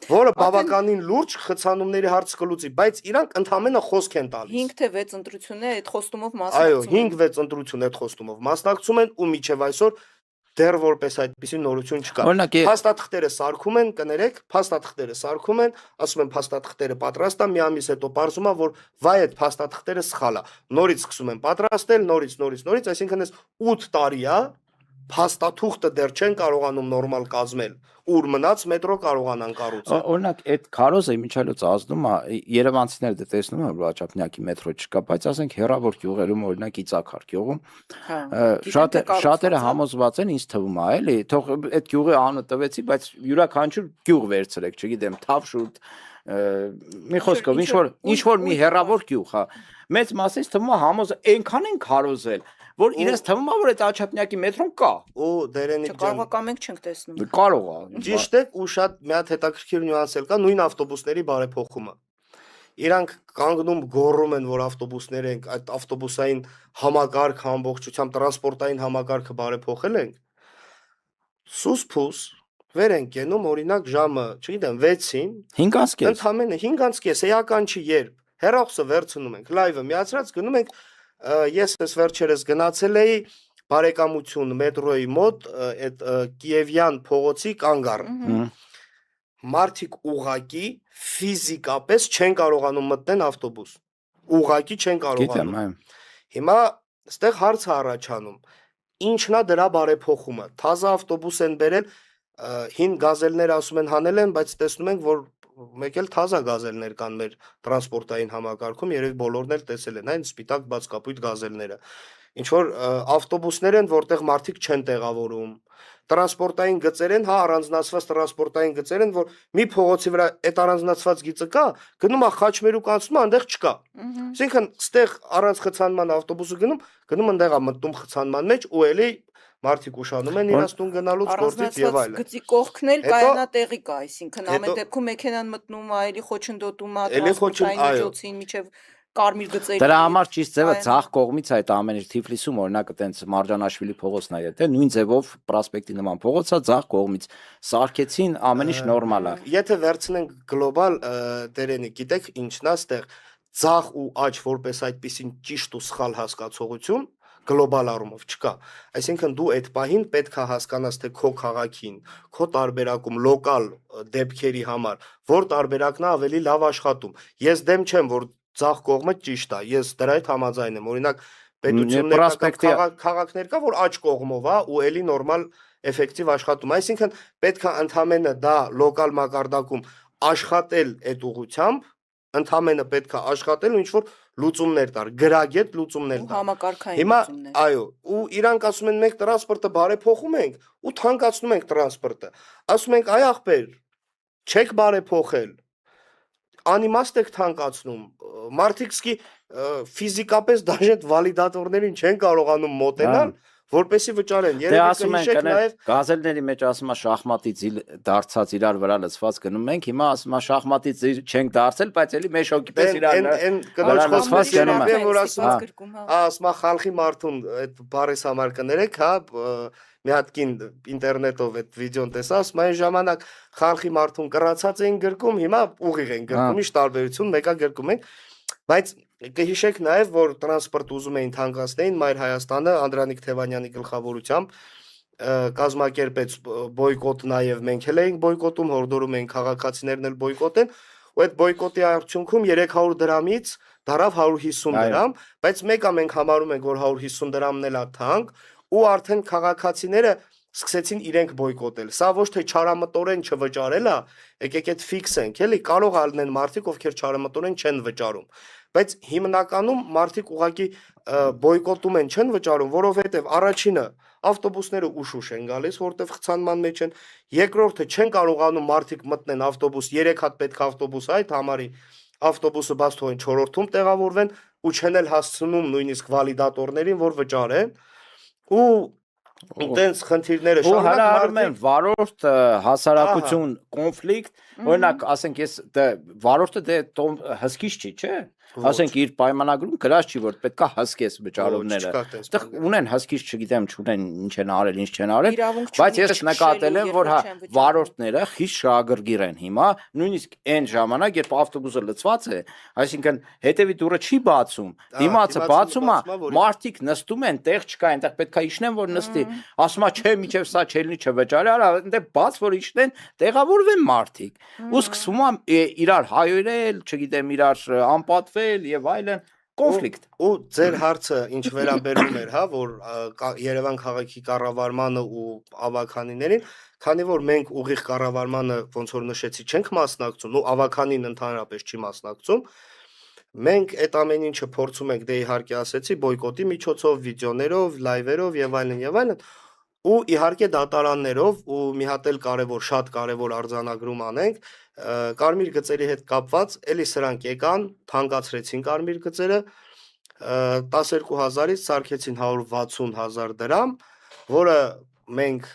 որը բավականին լուրջ խցանումների հարց կլուծի, բայց իրանք ընդամենը խոսք են տալիս։ 5 թե 6 ընտրություններ այդ խոստումով մասնակցում են։ Այո, 5-6 ընտրություն այդ խոստումով մասնակցում են ու միջև այսօր դեռ որպես այդպիսի նորություն չկա։ Փաստաթղթերը սարքում են, կներեք, փաստաթղթերը սարքում են, ասում են փաստաթղթերը պատրաստ է, մի ամիս հետո պարզում է, որ վայ այդ փաստաթղթերը սխալ է։ Նորից սկսում են պատրաստել, նորից, այսինքն այս 8 տարի է փաստաթուղթը դեռ չեն կարողանում նորմալ կազմել, ուր մնաց մետրո կարողանան կառուցել։ Օրինակ այդ քարոզը միջալոց ազդում է, երևանցիները դե տեսնում են, որ Աջափնյակի մետրո չկա, բայց ասենք հեռավոր գյուղերում օրինակ Իծակար գյուղում շատերը համոզված են, ինձ թվում է, էլի, թող այդ գյուղի անունը տվեցի, բայց յուրաքանչյուր գյուղ վերցրեք, չգիտեմ, Թավշուտ, մի խոսքով ինչ որ մի հեռավոր գյուղ, հա։ Մեծ մասից թվում է համոզ այնքան են քարոզել, որ իրենց թվում է, որ այդ Աջափնյակի մետրոն կա։ Ու Դերենիկ ջան, կարող է մենք չենք տեսնում։ Կարող է։ Ճիշտ է, ու շատ մի հատ հետաքրքիր նյուանս էլ կա, նույն ավտոբուսների բարեփոխումը։ Իրանք կանգնում գոռում են, որ ավտոբուսներ են, այդ ավտոբուսային համակարգ ամբողջությամբ տրանսպորտային համակարգը բարեփոխել ենք։ սուս-փուս վեր են կենում օրինակ ժամը, չգիտեմ, 6-ին, 5:30 ընդամենը 5:30 էական չի երբ։ Հեռախոսը վերցնում ենք, լայվը միացրած գնում ենք, ես այս վերջերս գնացել էի բարեկամություն մետրոյի մոտ, այդ Կիևյան փողոցի կանգառը։ Մարդիկ ուղակի ֆիզիկապես չեն կարողանում մտնել ավտոբուս։ Ուղակի չեն Գիտեմ, կարողանում։ այո։ Հիմա այստեղ հարց է առաջանում. ինչն է դրա բարեփոխումը։ Թազա ավտոբուս են բերել, հին գազելներ ասում են հանել են, բայց տեսնում ենք, որ մեկ էլ թազա գազելներ կան մեր տրանսպորտային համակարգում, երևի բոլորն էլ տեսել են, այն սպիտակ բաց կապույտ գազելները։ Ինչ որ ավտոբուսներ են, որտեղ մարդիկ չեն տեղավորում։ Տրանսպորտային գծեր են, հա, առանձնացված տրանսպորտային գծեր են, որ մի փողոցի վրա այդ առանձնացված գիծը կա, գնում է Խաչմերուկ անցնում է, այնտեղ չկա։ Այսինքն, ստեղ առանց խցանման ավտոբուսը գնում այնտեղ է մտնում խցանման մեջ ու էլի մարդիկ ուշանում են իրաց տուն գնալուց գործից եւ այլն։ Գծի կողքն էլ Հետո- կայանատեղի կա, այսինքն ամեն հետո- դեպքում մեքենան մտնում է, էլի խոչընդոտում է, Էլի տրանսպորտային այո։ միջոցին միջև կարմիր գծերի։ Դրա համար ճիշտ ձևը Այն- ցախ կողմից այդ ամեն ինչ Թիֆլիսում օրինակ այտենց Մարջանաշվիլի փողոցն է, եթե նույն ձևով պրոսպեկտի նման փողոցա ցախ կողմից սարքեցին, ամեն ինչ նորմալ է։ Եթե վերցնենք գլոբալ դերենի, գիտեք ինչն է ստեղ ցախ ու աճ որպես այդպիսին ճիշտ ու սխալ հասկացողություն գլոբալ առումով չկա։ Այսինքն դու այդ պահին պետք է հասկանաս թե քո քաղաքին, քո տարբերակում լոկալ դեպքերի համար, որ տարբերակն է ավելի լավ աշխատում։ Ես դեմ չեմ, որ ցախ կողմը ճիշտ է, ես դրա հետ համաձայն եմ։ Օրինակ պետություններ կա, քաղաքներ կա, որ աճ կողմով է ու էլի նորմալ էֆեկտիվ աշխատում։ Այսինքն պետք է ընդամենը դա լոկալ մակարդակում աշխատել այդ ուղղությամբ, ընդամենը պետք է աշխատել ու ինչ-որ լուծումներ տար, գրագետ լուծումներ ու տար։ համակարգային Հիմա լուծումներ։ այո, ու իրանք ասում են մենք տրանսպորտը բարեփոխում ենք ու թանկացնում ենք տրանսպորտը։ Ասում ենք այ ախպեր, չեք բարեփոխել։ Անիմաստ եք թանկացնում։ Մարդիկ սկի ֆիզիկապես դաժե վալիդատորներին չեն կարողանում մոտենալ, որպեսի վճարեն։ Դե Երևի ասում են կհիշեք կներ նաև գազելների մեջ ասում է շախմատի ձիլ դարձած իրար վրա լցված գնում ենք, հիմա ասում է շախմատի ձիլ չենք դարձել, բայց էլի մեծ հոգիպես իրար այն կնոջ Վրա լցված խոսքը գնում է։ որ ասում Հա։ ասում է խալխի մարդուն այդ բարես համար կներեք, հա, մի հատ կին ինտերնետով այդ վիդեոն տեսա, ասում այն ժամանակ խալխի մարդուն կռացած էին գրկում, հիմա ուղիղ են գրկում, ինչ տարբերություն, մեկա գրկում են, բայց կհիշեք նաև, որ տրանսպորտ ուզում էին թանկացնեին Մայր Հայաստանը Անդրանիկ Թևանյանի գլխավորությամբ կազմակերպեց բոյկոտ նաև մենք էլ էինք բոյկոտում, հորդորում էին քաղաքացիներն էլ բոյկոտեն, ու այդ բոյկոտի արդյունքում 300 դրամից դարավ 150 դրամ, բայց մեկը մենք համարում ենք, որ 150 դրամն էլ է թանկ, ու արդեն քաղաքացիները սկսեցին իրենք բոյկոտել։ Սա ոչ թե չարամտորեն չվճարել է, եկեք այդ ֆիքսենք, էլի կարող ալնեն մարդիկ, ովքեր չարամտորեն չեն վճարում։ Բայց հիմնականում մարդիկ ուղղակի բոյկոտում են, չեն վճարում, որովհետև առաջինը ավտոբուսները ուշ են գալիս, որտեղ խցանման մեջ են, երկրորդը չեն կարողանում մարդիկ մտնեն ավտոբուս, 3 հատ պետք ավտոբուս այդ համարի ավտոբուսը բաց թողեն 4-ում տեղավորվեն ու չեն էլ հասցնում նույնիսկ վալիդատորներին, որ վճարեն ու Տենց խնդիրները ու հարարում են մարդիկ վարորդ հասարակություն կոնֆլիկտ, օրինակ ասենք ես վարորդը դե հսկիչ չի, չէ՞։ Ասենք իր պայմանագրում գրած չի, որ պետքա հսկես վճարումները։ Այդտեղ ունեն հսկիչ, չգիտեմ, չունեն ինչ են արել, ինչ չեն արել, բայց ես նկատել եմ, որ հա վարորդները խիստ շահագրգիռ են հիմա, նույնիսկ այն ժամանակ, երբ ավտոբուսը լցված է, այսինքն հետևի դուռը չի բացում, դիմացը բացում է, մարդիկ նստում են, տեղ չկա, այնտեղ պետքա իջնեն, որ նստի, ասում է, չէ, միջև սա չելնի չվճարի, արա, այնտեղ բաց որ իջնեն, տեղավորվեն մարդիկ։ Ու սկսվում է իրար հայերել, չգիտեմ, իրար անպատվել եւ այլն կոնֆլիկտ։ ու ձեր հարցը ինչ վերաբերում էր, հա, որ Երևան քաղաքի կառավարմանը ու ավականիներին, քանի որ մենք ուղիղ կառավարմանը ոնց որ նշեցի չենք մասնակցում, ու ավականին ընդհանրապես չի մասնակցում, մենք այդ ամեն ինչը փորձում ենք դե իհարկե ասեցի բոյկոտի միջոցով, վիդեոներով, լայվերով եւ այլն ու իհարկե դատարաններով ու մի հատ էլ կարևոր, շատ կարևոր արձանագրում անենք կարմիր գծերի հետ կապված, էլի սրանք եկան, թանկացրեցին կարմիր գծերը, 12000-ից սարքեցին 160,000 դրամ, որը մենք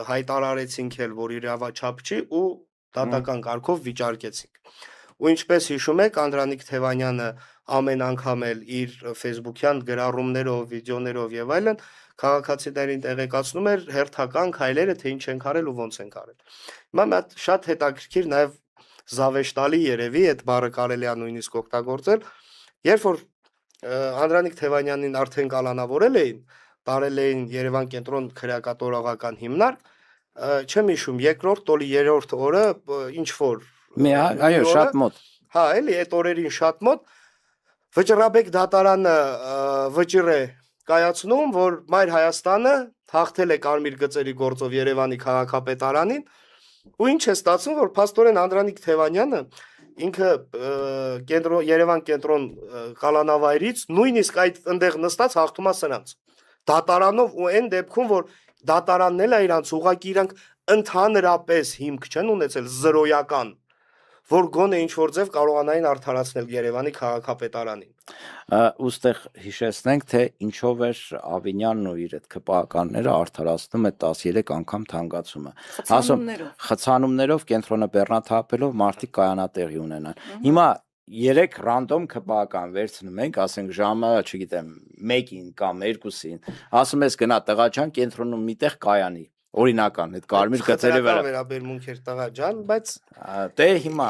հայտարարեցինք էլ, որ իրավաչափ չի ու դատական կարգով վիճարկեցինք։ ու ինչպես հիշում եք, Անդրանիկ Թևանյանը ամեն անգամ էլ իր Facebook-յան գրառումներով, վիդեոներով եւ այլն քաղաքացիներին տեղեկացնում էր հերթական քայլերը, թե ինչ են արել ու ոնց են արել։ Հիմա մի հատ շատ հետաքրքիր նաեւ զավեշտալի երևի այդ բառը կարելի է նույնիսկ օգտագործել, երբ որ Անդրանիկ Թևանյանին արդեն կալանավորել էին, տարել էին Երևան կենտրոն քրեակատորողական հիմնարկ, չեմ հիշում, երկրորդ տոլի երրորդ օրը ինչ որ այո, շատ մոտ։ Հա, էլի այդ օրերին շատ մոտ Վճռաբեկ դատարանը վճիռ է կայացնում, որ Մայր Հայաստանը հաղթել է կարմիր գծերի գործով Երևանի քաղաքապետարանին, ու ինչ է ստացվում, որ փաստորեն Անդրանիկ Թևանյանը ինքը Երևան կենտրոն կալանավայրից նույնիսկ այդ այնտեղ նստած հաղթում է սրանց դատարանով ու այն դեպքում, որ դատարանն էլ է իրանց ուղղակի իրանք ընդհանրապես հիմք չեն ունեցել զրոյական, որ գոնե ինչ որ ձև կարողանային արդարացնել Երևանի քաղաքապետարանին։ Ուստեղ հիշեցնենք, թե ինչով էր Ավինյանն ու իր այդ ԿՊԱ-ականները արդարացնում այդ 13 անգամ թանկացումը։ Խցանումներով, կենտրոնը բեռնաթափելով մարդիկ կայանատեղի ունենան։ Հիմա 3 ռանդոմ ԿՊԱ-ական վերցնում ենք, ասենք ժամը, չգիտեմ, 1-ին կամ 2-ին, ասում ես գնա տղա ջան, կենտրոնում միտեղ կայանի։ Օրինական, այդ կարմիր գծերի վրա վերաբերմունք էր տղա ջան, բայց դե հիմա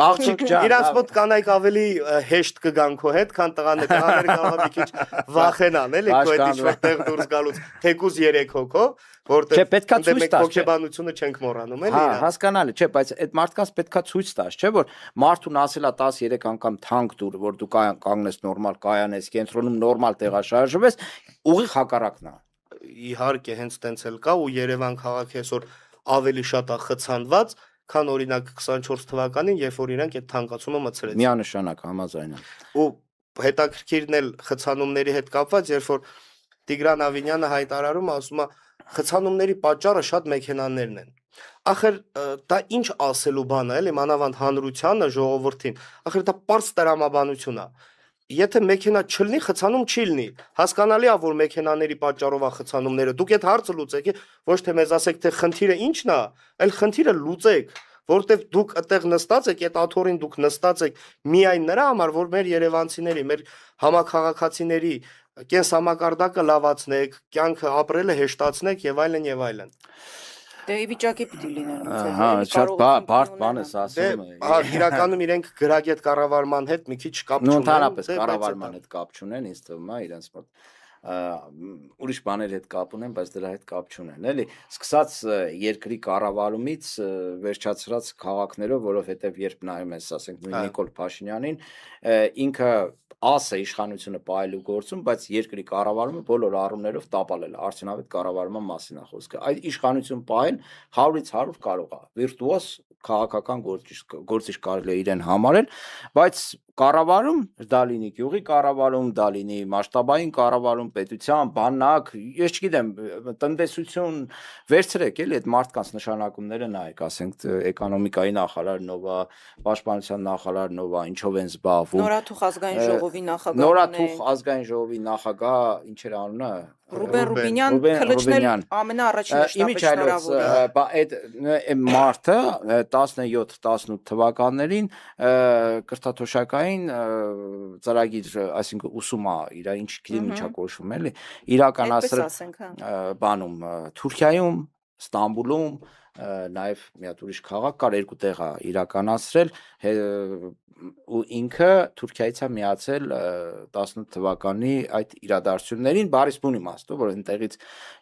աղջիկ ջան, իրանց մոտ կանայք ավելի հեշտ կգան քո հետ, քան տղաները կարող է մի քիչ վախենան, էլի, քո հետ ինչ-որ տեղ դուրս գալուց, թեկուզ 3 հոգով, որտեղ մենք հոգեբանությունը չենք մոռանում, էլի իրանց։ Հասկանալի, չէ, բայց այդ մարդկանց պետքա ցույց տաս, չէ՞ որ մարդուն ասելա 13 անգամ թանկ դուր, որ դու կանգնես նորմալ կայանես, կենտրոնում նորմալ տեղաշարժվես, ուղիղ հակառակն է։ Իհարկե հենց տենց էլ կա ու Երևան քաղաքը այսօր ավելի շատ է խցանված, քան օրինակ 24 թվականին, երբ որ իրանք այդ թանկացումը մցրեցին։ Միանշանակ համաձայն եմ։ Ու հետաքրքիրն էլ խցանումների հետ կապված, երբ որ Տիգրան Ավինյանը հայտարարում ասում է խցանումների պատճառը շատ մեքենաներն են։ Ախր դա ինչ ասելու բան է, էլի մանավանդ հանրությանը, ժողովրդին։ Ախր դա պարզ տրամաբանություն է։ Եթե մեքենա չլինի, խցանում չի լինի։ Հասկանալի է, որ մեքենաների պատճառով է խցանումները։ Դուք այդ հարցը լուծեք, ոչ թե մեզ ասեք, թե խնդիրը ինչն է, այլ խնդիրը լուծեք, որովհետև դուք այդտեղ նստած եք, այդ աթոռին դուք նստած եք միայն նրա համար, որ մեր երևանցիների, մեր համակարգացիների կենսամակարդակը լավացնեք, կյանքը ապրելը հեշտացնեք եւ այլն եւ այլն։ Դե ի վիճակի պիտի լինեն։ Հա, շատ բարդ բան ես ասում։ Հա, իրականում իրենք գրագետ կառավարման հետ մի քիչ կապ չունեն։ Ընդհանրապես կառավարման հետ կապ չունեն, ինձ թվում է իրենց մոտ ուրիշ բաների հետ կապ ունեն, բայց դրա հետ կապ չունեն, էլի։ Սկսած երկրի կառավարումից վերջացրած քաղաքներով, որովհետև երբ նայում ես, ասենք, նույն Նիկոլ Փաշինյանին, ինքը ասը իշխանությունը պահելու գործում, բայց երկրի կառավարումը բոլոր առումներով տապալել է, արդյունավետ կառավարման մասին է խոսքը։ Այդ իշխանություն պահել 100-ից 100 կարող է, վիրտուոզ քաղաքական գործիչ կարելի է իրեն համարել, բայց կառավարում դա լինի գյուղի կառավարում, դա լինի մասշտաբային կառավարում, պետության, բանակ, ես չգիտեմ, տնտեսություն վերցրեք, էլի այդ մարդկանց նշանակումները նայեք, ասենք էկոնոմիկայի նախարարն ով է, պաշտպանության նախարարն ով է, ինչով են զբաղվում։ Նորաթուխ ազգային ժողովի նախագահ։ Նորաթուխ ազգային ժողովի նախագահ, ինչ էր անունը։ Ռուբեն Ռուբինյան, քլչնել ամենաառաջին շտաբի այդ մարդը 17-18 թվականներին կրթաթոշակային ծրագիր, այսինքն ուսում է իր ինչ գիտեմ ինչա կոչվում, էլի, իրականացրել բանում Թուրքիայում, Ստամբուլում, նաև մի հատ ուրիշ քաղաք կար, 2 տեղ է իրականացրել ու ինքը Թուրքիայից է միացել 18 թվականի այդ իրադարձություններին, բարիս բուն իմաստով, որ այնտեղից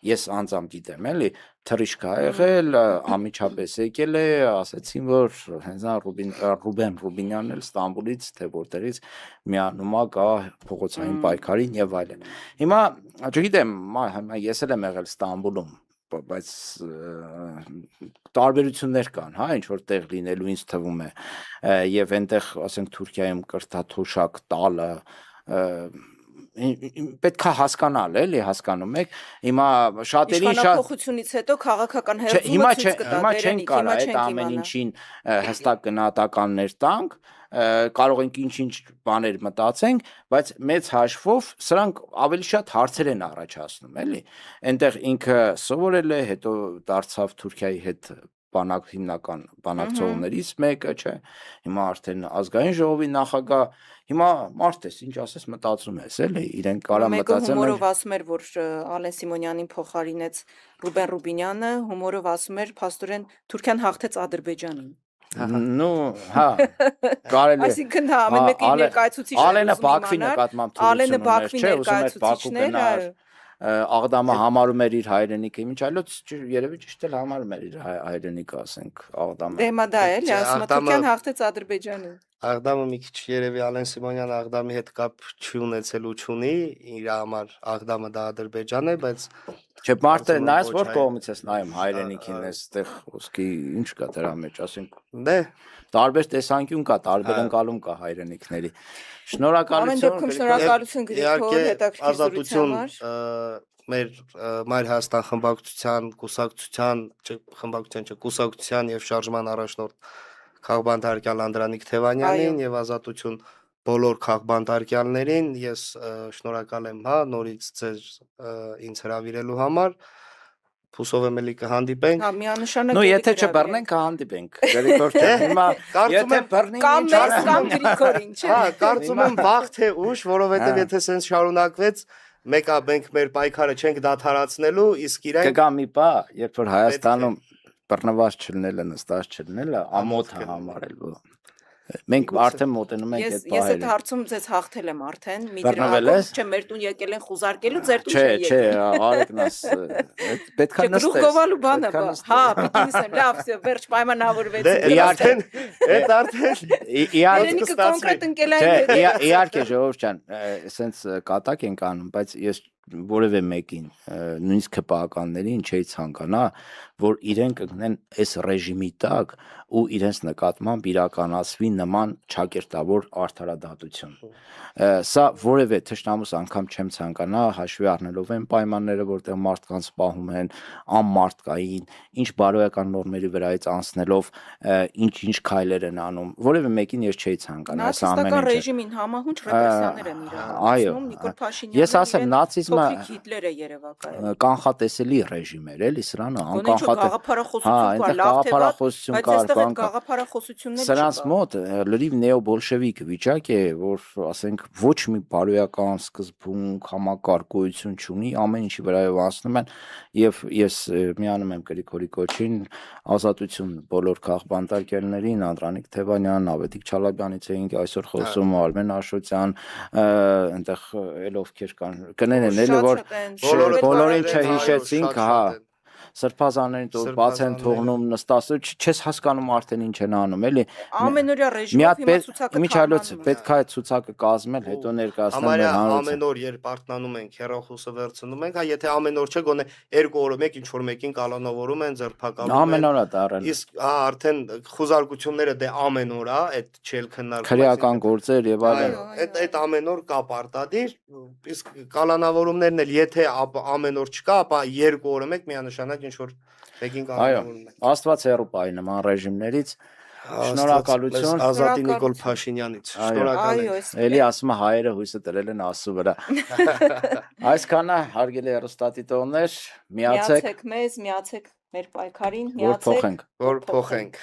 ես անձամբ գիտեմ, էլի, թռիչք է եղել, անմիջապես եկել է, ասացին, որ հենց Ռուբեն Ռուբինյանն էլ Ստամբուլից, թե որտեղից միանում է գա փողոցային պայքարին եւ այլն։ Հիմա, չգիտեմ, ես էլ եմ եղել Ստամբուլում, բայց տարբերություններ կան, հա, ինչ որ տեղ լինելու ինձ թվում է, եւ այնտեղ, ասենք, Թուրքիայում կրթաթոշակ տալը պետք է հասկանալ, էլի, հասկանում եք, հիմա շատերին իշխանափոխությունից հետո քաղաքական հերձումը ցույց կտա հիմա չեն կարող այդ ամեն ինչին հստակ գնահատականներ տանք, կարող ենք ինչ-ինչ բաներ մտածենք, բայց մեծ հաշվով սրանք ավելի շատ հարցեր են առաջացնում, էլի։ Այնտեղ ինքը սովորել է, հետո դարձավ Թուրքիայի հետ հիմնական բանակցողներից մեկը, չէ։ Հիմա արդեն ազգային ժողովի նախագահ, հիմա մարդ ես, ինչ ասես մտածում ես, էլի, իրենք կարա Մեկը մտածեն հումորով ասում էր, որ Ալեն Սիմոնյանին փոխարինեց Ռուբեն Ռուբինյանը, հումորով ասում էր, փաստորեն Թուրքիան հաղթեց Ադրբեջանին։ նու, հա, կարելի է։ Այսինքն հա, ամեն մեկը իր ներկայացուցիչը Ալենը ուզում Բաքվի իմանալ, նկատմամբ Ալենը թերություն ուներ, Բաքվի չէ, ուզում էր Բաքու ներկայացուցիչներ, գնար, այո։ Աղդամը համարում էր իր հայրենիքը, ինչ այլոց երևի ճիշտ էլ համարում էր իր հայրենիքը, ասենք, Աղդամը։ Դե հիմա դա էլի, Չէ, ասում է Աղդամը- Թուրքիան հաղթեց Ադրբեջանին։ Աղդամը մի քիչ երևի Ալեն Սիմոնյանը Աղդամի հետ կապ չի ունեցել ու չունի, իր համար Աղդամը դա Ադրբեջան է, բայց Չէ, մարդը Կարծում եմ նայես ոչ որ հայ- կողմից ես նայում հայրենիքին, այստեղ ոսկի ինչ կա դրա մեջ, ասենք, դե տարբեր տեսանկյուն կա, տարբեր ընկալում կա հայրենիքների։ Ամեն դեպքում Շնորհակալություն։ շնորհակալություն Գրիգոր իհարկե հետաքրքիր ազատություն համար։ մեր Մայր Հայաստան խմբակցության, կուսակցության, խմբակցության, կուսակցության եւ շարժման առաջնորդ Խաղբանտարկյալ Անդրանիկ Թևանյանին եւ ազատություն բոլոր քաղբանտարկյալներին ես շնորհակալ եմ, հա, նորից ձեր ինձ հրավիրելու համար։ Հուսով եմ էլի կհանդիպենք։ Հա, միանշանակ Ну, էլի եթե գրավի չբռնենք, կհանդիպենք։ Գրիգոր ջան, հիմա Կարծում եթե եմ բռնենք, Կամ ինչ մեզ անենք։ կամ Գրիգորին, չէ։ Հա, կարծում եմ վաղ թե ուշ, որովհետեւ Հա։ եթե սենց շարունակվեց, մեկը մենք մեր պայքարը չենք դադարացնելու, իսկ իրենք Կգա մի բա, երբ որ Հայաստանում բռնված չլինելը, նստած չլինելը ամոթ է համարել։ Մենք արդեն մոտենում ենք այդ Ես այդ պահերին։ հարցում ձեզ հաղթել եմ արդեն, մի Բռնվել դրական, ես։ չէ, մեր տուն եկել են խուզարկելու, ձեր տուն Չէ, չեն չէ, եկել։ Արեգնաս, պետքա Չէ, նստես։ գլուխ գովալու բանը պետքա բա։ նստես։ Հա, պիտի նստեմ, լավ, всё, վերջ պայմանավորվեցինք։ դե Իհարկե։ արդեն Իհարկե, Իրենիկը կոնկրետ ընկել իհարկե ժողովուրդ ջան, սենց կատակ ենք անում, բայց ես որևէ մեկին, նույնիսկ ԿՊԱ-ականներին չէի ցանկանա, որ իրենք ընկնեն այս ռեժիմի տակ ու իրենց նկատմամբ իրականացվի նման ճակերտավոր արդարադատություն։ Սա որևէ թշնամուս անգամ չեմ ցանկանա, հաշվի առնելով այն պայմանները, որտեղ մարդկանց պահում են անմարդկային, ինչ բարոյական նորմերի վրայից անցնելով, ինչ քայլեր են անում, որևէ մեկին ես չէի ցանկանա այս ամեն Նացիստական ինչը։ ռեժիմին համահունչ ռեպրեսիաներ են Այո, իրականացնում, Նիկոլ Փաշինյանը ես ասեմ, նացիզմը փոքրիկ Հիտլեր է երևակայել։ կանխատեսելի ռեժիմ էր, էլի սրանը Գոնե ինչ կանխատեսելի։ գաղափարախոսություն կար, լավ թե վատ, բայց այստեղ այդ գաղափարախոսությունները Սրանց մոտ լրիվ նեոբոլշևիկ վիճակ է, որ ասենք ոչ մի բարոյական սկզբունք, համակարգություն չունի, ամեն ինչի վրայով անցնում են եւ ես միանում եմ Գրիգորի կոչին, ազատություն բոլոր քաղբանտարկյալներին, Անդրանիկ Թևանյան, Ավետիք Չալաբյանից էինք այսօր խոսում, Արմեն Աշոտյան, այնտեղ էլ ովքեր կան, կներեն էլի որ բոլորին չհիշեցինք, հա Սրբազաններին որ բաց են թողնում նստած, չես հասկանում արդեն ինչ են անում, էլի։ ամենօրյա ռեժիմով հիմա ցուցակը Միջալոց պետք է այդ ցուցակը կազմել, հետո ներկայացնել մեր հանրությանը։ ամեն օր երբ արտանանում ենք, հեռախոսը վերցնում ենք, հա եթե ամեն օր չէ, գոնե 2 օրը մեկ ինչ որ մեկին կալանավորում են, ձերբակալում են։ Ամեն օր է դարել։ Իսկ հա արդեն խուզարկությունները դե ամեն օր է, այդ չել քննարկվում։ Քրեական գործեր եւ այլն։ Այդ ամեն օր կա պարտադիր, իսկ կալանավորումներն էլ եթե ամեն օր չկա, ապա 2 օրը մեկ միանշանակ ինչ որ մեկին Այո, կալանավորում են։ Աստված հեռու պահի նման ռեժիմներից։ Շնորհակալություն։ Ազատի Նիկոլ Փաշինյանից։ Շնորհակալ Այո, ենք։ Էլի ասում է հայերը հույսը դրել են Աստծո վրա։ Այսքանը հարգելի հեռուստադիտողներ, միացեք, միացեք մեզ, միացեք մեր պայքարին, որ փոխենք։ Որ փոխենք։